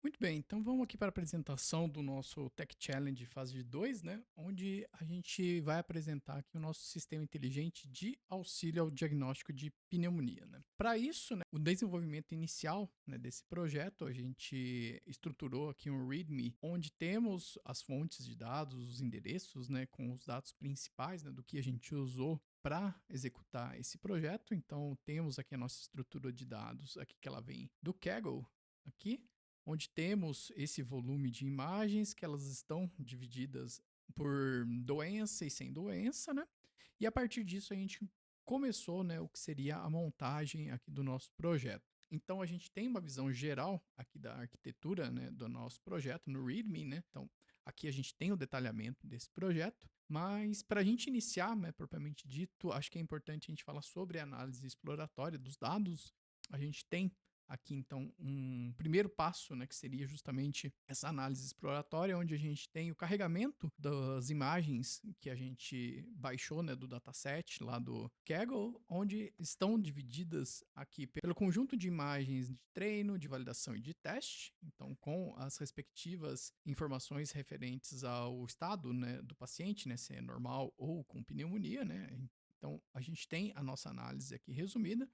Muito bem, então vamos aqui para a apresentação do nosso Tech Challenge fase 2, né? Onde a gente vai apresentar aqui o nosso sistema inteligente de auxílio ao diagnóstico de pneumonia, né? Para isso, né, o desenvolvimento inicial, né, desse projeto, a gente estruturou aqui um README, onde temos as fontes de dados, os endereços, né, com os dados principais, né, do que a gente usou para executar esse projeto. Então, temos aqui a nossa estrutura de dados, aqui que ela vem do Kaggle, aqui, onde temos esse volume de imagens que elas estão divididas por doença e sem doença, né? E a partir disso a gente começou, né, o que seria a montagem aqui do nosso projeto. Então a gente tem uma visão geral aqui da arquitetura, né, do nosso projeto no README, né? Então aqui a gente tem o detalhamento desse projeto, mas para a gente iniciar, né, propriamente dito, acho que é importante a gente falar sobre a análise exploratória dos dados. A gente tem aqui então um primeiro passo, né, que seria justamente essa análise exploratória, onde a gente tem o carregamento das imagens que a gente baixou, né, do dataset lá do Kaggle, onde estão divididas aqui pelo conjunto de imagens de treino, de validação e de teste, então com as respectivas informações referentes ao estado, né, do paciente, né, se é normal ou com pneumonia, né. Então a gente tem a nossa análise aqui resumida,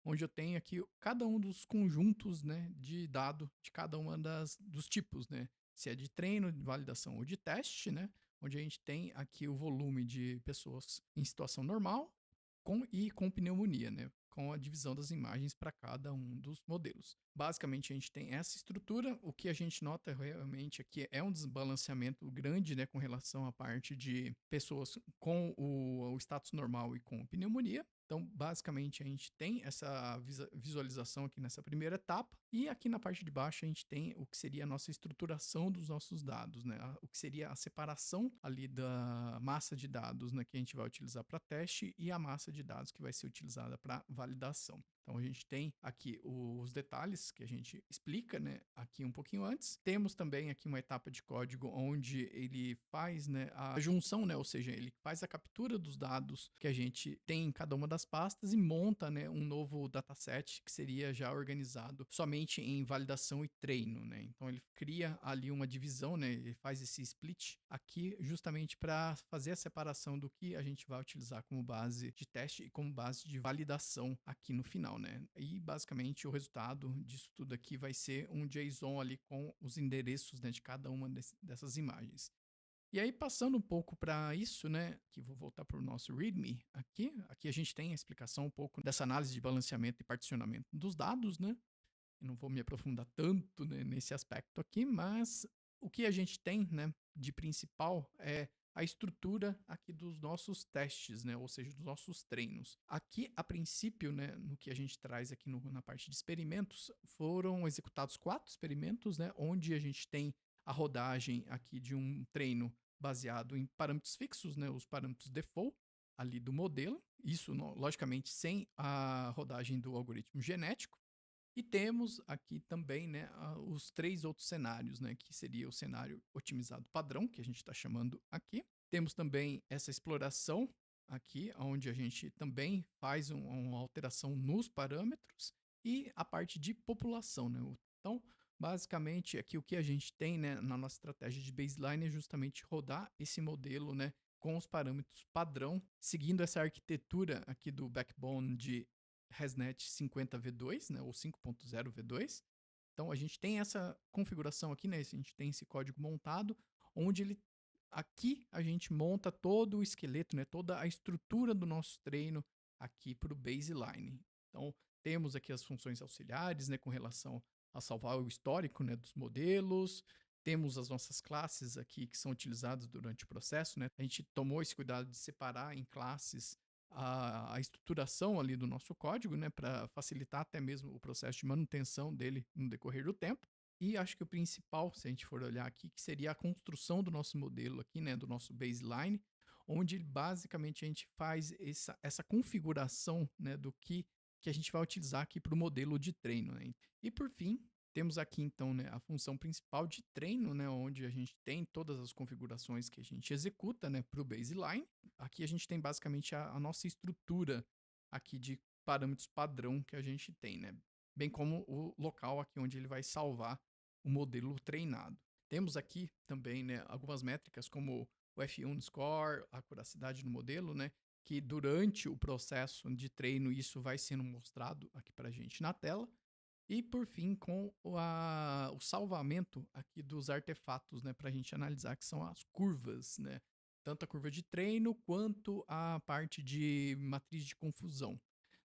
onde eu tenho aqui cada um dos conjuntos, né, de dado de cada uma dos tipos, né? Se é de treino, de validação ou de teste, né? Onde a gente tem aqui o volume de pessoas em situação normal com pneumonia, né? Com a divisão das imagens para cada um dos modelos. Basicamente, a gente tem essa estrutura. O que a gente nota realmente aqui é um desbalanceamento grande, né, com relação à parte de pessoas com o status normal e com pneumonia. Então, basicamente, a gente tem essa visualização aqui nessa primeira etapa, e aqui na parte de baixo a gente tem o que seria a nossa estruturação dos nossos dados, né? O que seria a separação ali da massa de dados, né, que a gente vai utilizar para teste e a massa de dados que vai ser utilizada para validação. Então a gente tem aqui os detalhes que a gente explica, né, aqui um pouquinho antes. Temos também aqui uma etapa de código onde ele faz, né, a junção, né, ou seja, ele faz a captura dos dados que a gente tem em cada uma das pastas e monta, né, um novo dataset que seria já organizado somente em validação e treino, né? Então ele cria ali uma divisão, né, ele faz esse split aqui justamente para fazer a separação do que a gente vai utilizar como base de teste e como base de validação aqui no final, né? E basicamente o resultado disso tudo aqui vai ser um JSON ali com os endereços, né, de cada uma dessas imagens. E aí, passando um pouco para isso, né, que vou voltar para o nosso README aqui. Aqui a gente tem a explicação um pouco dessa análise de balanceamento e particionamento dos dados, né? Eu não vou me aprofundar tanto, né, nesse aspecto aqui, mas o que a gente tem, né, de principal é a estrutura aqui dos nossos testes, né, ou seja, dos nossos treinos. Aqui, a princípio, né, no que a gente traz aqui na parte de experimentos, foram executados 4 experimentos, né, onde a gente tem a rodagem aqui de um treino baseado em parâmetros fixos, né, os parâmetros default ali do modelo, isso logicamente sem a rodagem do algoritmo genético. E temos aqui também, né, os 3 outros cenários, né, que seria o cenário otimizado padrão, que a gente está chamando aqui. Temos também essa exploração aqui, onde a gente também faz uma alteração nos parâmetros, e a parte de população, né? Então, basicamente, aqui o que a gente tem, né, na nossa estratégia de baseline é justamente rodar esse modelo, né, com os parâmetros padrão, seguindo essa arquitetura aqui do backbone de ResNet 50V2, né, ou 5.0V2. Então a gente tem essa configuração aqui, né? A gente tem esse código montado, onde ele aqui a gente monta todo o esqueleto, né, toda a estrutura do nosso treino aqui para o baseline. Então temos aqui as funções auxiliares, né, com relação a salvar o histórico, né, dos modelos. Temos as nossas classes aqui que são utilizadas durante o processo, né? A gente tomou esse cuidado de separar em classes a estruturação ali do nosso código, né, para facilitar até mesmo o processo de manutenção dele no decorrer do tempo. E acho que o principal, se a gente for olhar aqui, que seria a construção do nosso modelo aqui, né, do nosso baseline, onde basicamente a gente faz essa configuração, né, do que a gente vai utilizar aqui para o modelo de treino, né? E por fim, temos aqui então, né, a função principal de treino, né, onde a gente tem todas as configurações que a gente executa, né, para o baseline. Aqui a gente tem basicamente a nossa estrutura aqui de parâmetros padrão que a gente tem, né? Bem como o local aqui onde ele vai salvar o modelo treinado. Temos aqui também, né, algumas métricas como o F1 score, a acuracidade do modelo, né, que durante o processo de treino isso vai sendo mostrado aqui para a gente na tela. E por fim, com o salvamento aqui dos artefatos, né, para a gente analisar, que são as curvas, né? Tanto a curva de treino quanto a parte de matriz de confusão.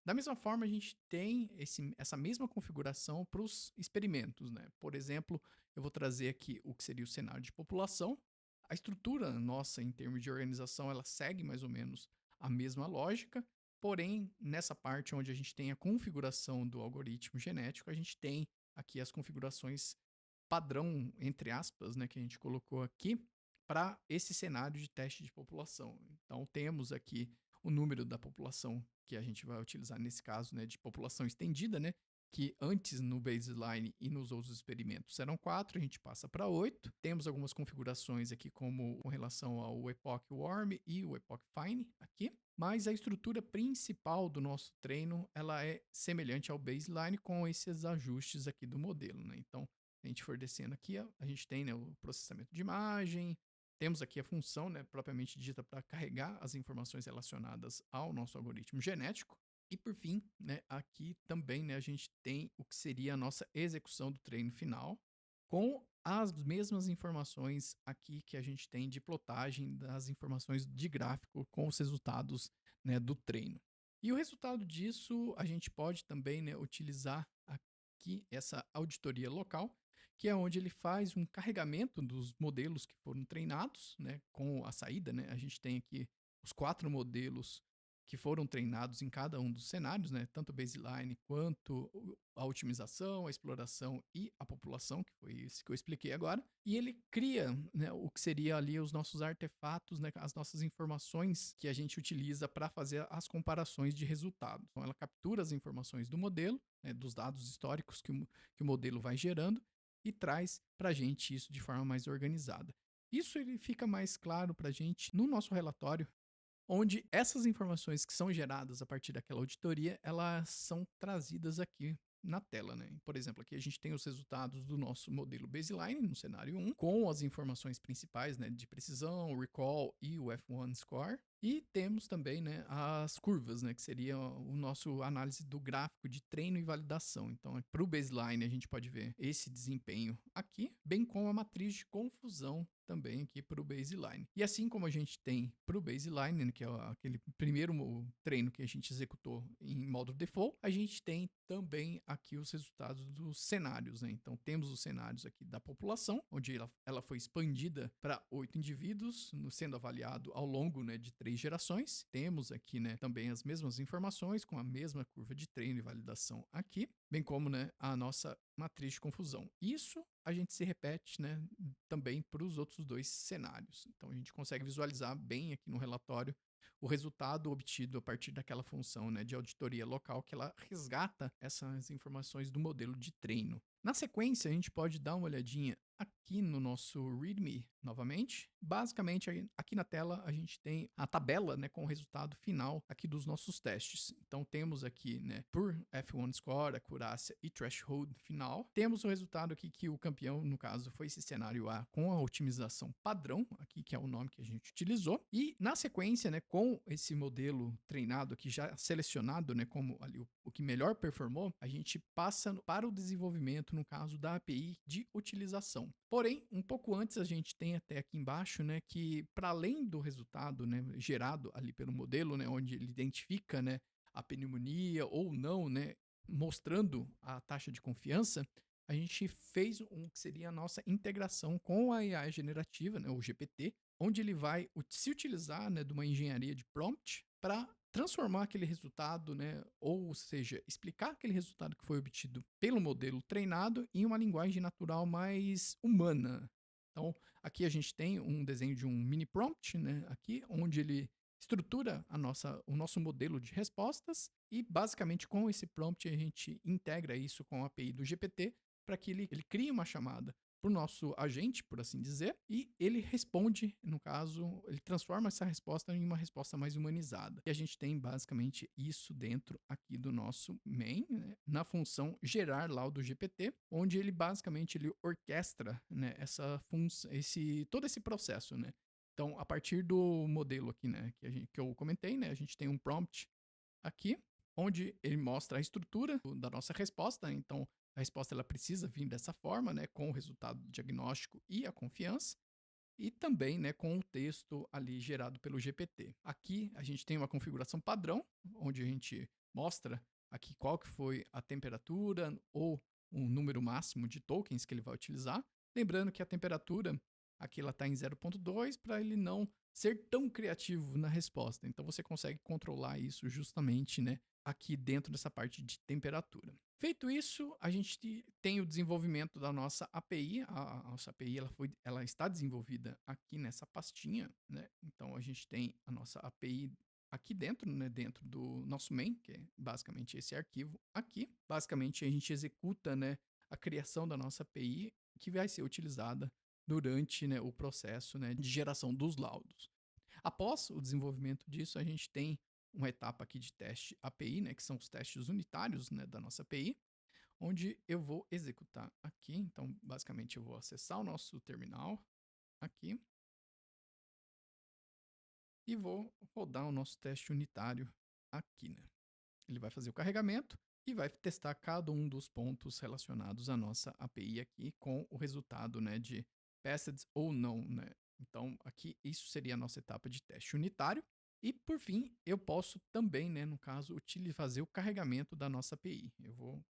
Da mesma forma, a gente tem essa mesma configuração para os experimentos, né? Por exemplo, eu vou trazer aqui o que seria o cenário de população. A estrutura nossa, em termos de organização, ela segue mais ou menos a mesma lógica. Porém, nessa parte onde a gente tem a configuração do algoritmo genético, a gente tem aqui as configurações padrão, entre aspas, né, que a gente colocou aqui, para esse cenário de teste de população. Então, temos aqui o número da população que a gente vai utilizar nesse caso, né, de população estendida, né, que antes no baseline e nos outros experimentos eram 4, a gente passa para 8. Temos algumas configurações aqui como com relação ao Epoch Warm e o Epoch Fine aqui, mas a estrutura principal do nosso treino, ela é semelhante ao baseline com esses ajustes aqui do modelo, né? Então, se a gente for descendo aqui, a gente tem, né, o processamento de imagem, temos aqui a função, né, propriamente dita para carregar as informações relacionadas ao nosso algoritmo genético. E por fim, né, aqui também, né, a gente tem o que seria a nossa execução do treino final, com as mesmas informações aqui que a gente tem de plotagem das informações de gráfico com os resultados, né, do treino. E o resultado disso a gente pode também, né, utilizar aqui essa auditoria local, que é onde ele faz um carregamento dos modelos que foram treinados, né, com a saída, né, a gente tem aqui os 4 modelos que foram treinados em cada um dos cenários, né, tanto o baseline quanto a otimização, a exploração e a população, que foi isso que eu expliquei agora. E ele cria, né, o que seria ali os nossos artefatos, né, as nossas informações que a gente utiliza para fazer as comparações de resultados. Então, ela captura as informações do modelo, né, dos dados históricos que o modelo vai gerando e traz para a gente isso de forma mais organizada. Isso ele fica mais claro para a gente no nosso relatório, onde essas informações que são geradas a partir daquela auditoria, elas são trazidas aqui na tela, né? Por exemplo, aqui a gente tem os resultados do nosso modelo baseline no cenário 1, com as informações principais, né, de precisão, recall e o F1 score. E temos também, né, as curvas, né, que seria o nosso análise do gráfico de treino e validação. Então, para o baseline, a gente pode ver esse desempenho aqui, bem como a matriz de confusão também aqui para o baseline. E assim como a gente tem para o baseline, né, que é aquele primeiro treino que a gente executou em modo default, a gente tem também aqui os resultados dos cenários, né? Então temos os cenários aqui da população, onde ela foi expandida para 8 indivíduos, sendo avaliado ao longo, né, de 3 gerações. Temos aqui, né, também as mesmas informações com a mesma curva de treino e validação aqui, bem como, né, a nossa matriz de confusão. Isso a gente se repete, né, também para os outros 2 cenários. Então a gente consegue visualizar bem aqui no relatório o resultado obtido a partir daquela função, né, de auditoria local, que ela resgata essas informações do modelo de treino. Na sequência, a gente pode dar uma olhadinha aqui no nosso README novamente. Basicamente, aqui na tela a gente tem a tabela, né, com o resultado final aqui dos nossos testes. Então temos aqui, né, por F1 score, acurácia e threshold final. Temos o resultado aqui que o campeão, no caso, foi esse cenário A com a otimização padrão, aqui que é o nome que a gente utilizou. E na sequência, né, com esse modelo treinado aqui já selecionado, né, como ali o que melhor performou, a gente passa para o desenvolvimento, no caso da API de utilização. Porém, um pouco antes a gente tem até aqui embaixo, né, que para além do resultado, né, gerado ali pelo modelo, né, onde ele identifica, né, a pneumonia ou não, né, mostrando a taxa de confiança, a gente fez um que seria a nossa integração com a AI generativa, né, o GPT, onde ele vai se utilizar, né, de uma engenharia de prompt para transformar aquele resultado, né, ou seja, explicar aquele resultado que foi obtido pelo modelo treinado em uma linguagem natural mais humana. Então, aqui a gente tem um desenho de um mini prompt, né, aqui, onde ele estrutura o nosso modelo de respostas e, basicamente, com esse prompt a gente integra isso com a API do GPT para que ele crie uma chamada para o nosso agente, por assim dizer, e ele responde, no caso, ele transforma essa resposta em uma resposta mais humanizada. E a gente tem basicamente isso dentro aqui do nosso main, né, na função gerar laudo GPT, onde ele basicamente ele orquestra, né, essa função, todo esse processo, né? Então, a partir do modelo aqui, né, que eu comentei, né, a gente tem um prompt aqui, onde ele mostra a estrutura da nossa resposta. Então, a resposta ela precisa vir dessa forma, né, com o resultado do diagnóstico e a confiança, e também, né, com o texto ali gerado pelo GPT. Aqui a gente tem uma configuração padrão, onde a gente mostra aqui qual que foi a temperatura ou um número máximo de tokens que ele vai utilizar. Lembrando que a temperatura aqui ela está em 0.2 para ele não ser tão criativo na resposta. Então você consegue controlar isso justamente, né, aqui dentro dessa parte de temperatura. Feito isso, a gente tem o desenvolvimento da nossa API. A nossa API ela está desenvolvida aqui nessa pastinha, né? Então a gente tem a nossa API aqui dentro, né? Dentro do nosso main, que é basicamente esse arquivo aqui. Basicamente a gente executa, né, a criação da nossa API que vai ser utilizada durante, né, o processo, né, de geração dos laudos. Após o desenvolvimento disso, a gente tem uma etapa aqui de teste API, né, que são os testes unitários, né, da nossa API, onde eu vou executar aqui. Então, basicamente, eu vou acessar o nosso terminal aqui e vou rodar o nosso teste unitário aqui, né? Ele vai fazer o carregamento e vai testar cada um dos pontos relacionados à nossa API aqui com o resultado, né, de passed ou não, né? Então, aqui, isso seria a nossa etapa de teste unitário. E, por fim, eu posso também, né, no caso, fazer o carregamento da nossa API. Eu vou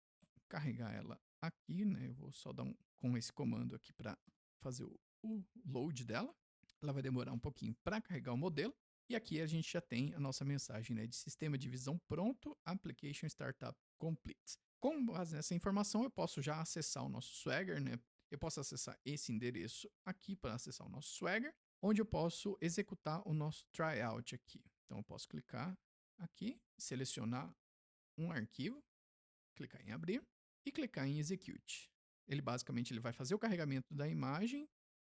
carregar ela aqui, né? Eu vou só dar com esse comando aqui para fazer o load dela. Ela vai demorar um pouquinho para carregar o modelo. E aqui a gente já tem a nossa mensagem, né, de sistema de visão pronto, application startup complete. Com base nessa informação, eu posso já acessar o nosso Swagger, né? Eu posso acessar esse endereço aqui para acessar o nosso Swagger, onde eu posso executar o nosso tryout aqui. Então eu posso clicar aqui, selecionar um arquivo, clicar em abrir e clicar em execute. Ele basicamente ele vai fazer o carregamento da imagem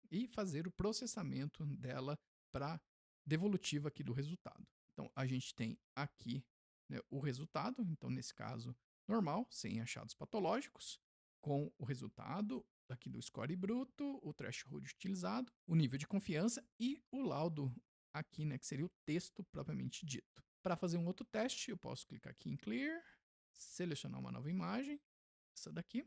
e fazer o processamento dela para devolutiva aqui do resultado. Então, a gente tem aqui, né, o resultado, então nesse caso normal, sem achados patológicos, com o resultado aqui do score bruto, o threshold utilizado, o nível de confiança e o laudo aqui, né, que seria o texto propriamente dito. Para fazer um outro teste, eu posso clicar aqui em Clear, selecionar uma nova imagem, essa daqui,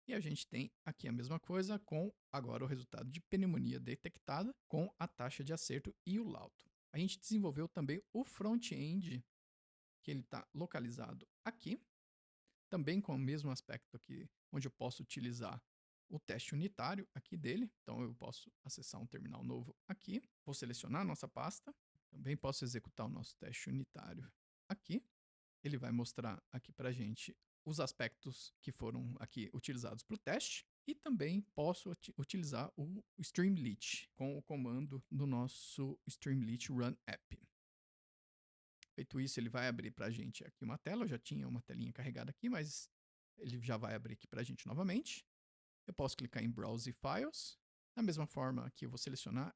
e a gente tem aqui a mesma coisa com agora o resultado de pneumonia detectada com a taxa de acerto e o laudo. A gente desenvolveu também o front-end, que ele está localizado aqui, também com o mesmo aspecto aqui, onde eu posso utilizar o teste unitário aqui dele. Então eu posso acessar um terminal novo aqui, vou selecionar a nossa pasta, também posso executar o nosso teste unitário aqui. Ele vai mostrar aqui para a gente os aspectos que foram aqui utilizados para o teste, e também posso utilizar o Streamlit com o comando do nosso Streamlit Run App. Feito isso, ele vai abrir para a gente aqui uma tela. Eu já tinha uma telinha carregada aqui, mas ele já vai abrir aqui para a gente novamente. Eu posso clicar em Browse Files. Da mesma forma aqui, eu vou selecionar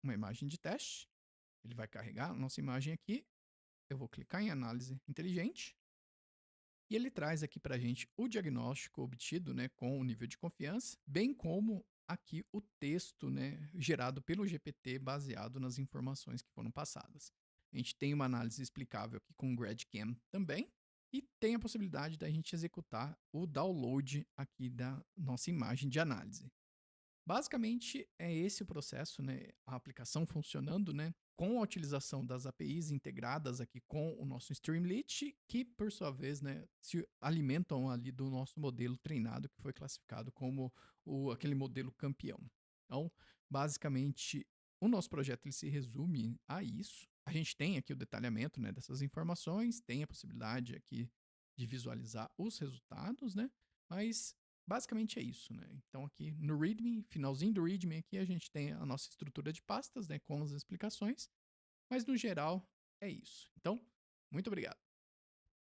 uma imagem de teste. Ele vai carregar a nossa imagem aqui. Eu vou clicar em Análise Inteligente. E ele traz aqui para a gente o diagnóstico obtido, né, com o nível de confiança, bem como aqui o texto, né, gerado pelo GPT baseado nas informações que foram passadas. A gente tem uma análise explicável aqui com o GradCam também, e tem a possibilidade da gente executar o download aqui da nossa imagem de análise. Basicamente, é esse o processo, né? A aplicação funcionando, né? Com a utilização das APIs integradas aqui com o nosso Streamlit, que por sua vez, né, se alimentam ali do nosso modelo treinado, que foi classificado como aquele modelo campeão. Então, basicamente, o nosso projeto ele se resume a isso. A gente tem aqui o detalhamento, né, dessas informações, tem a possibilidade aqui de visualizar os resultados, né? Mas basicamente é isso, né? Então aqui no README, finalzinho do README aqui, a gente tem a nossa estrutura de pastas, né, com as explicações, mas no geral é isso. Então, muito obrigado.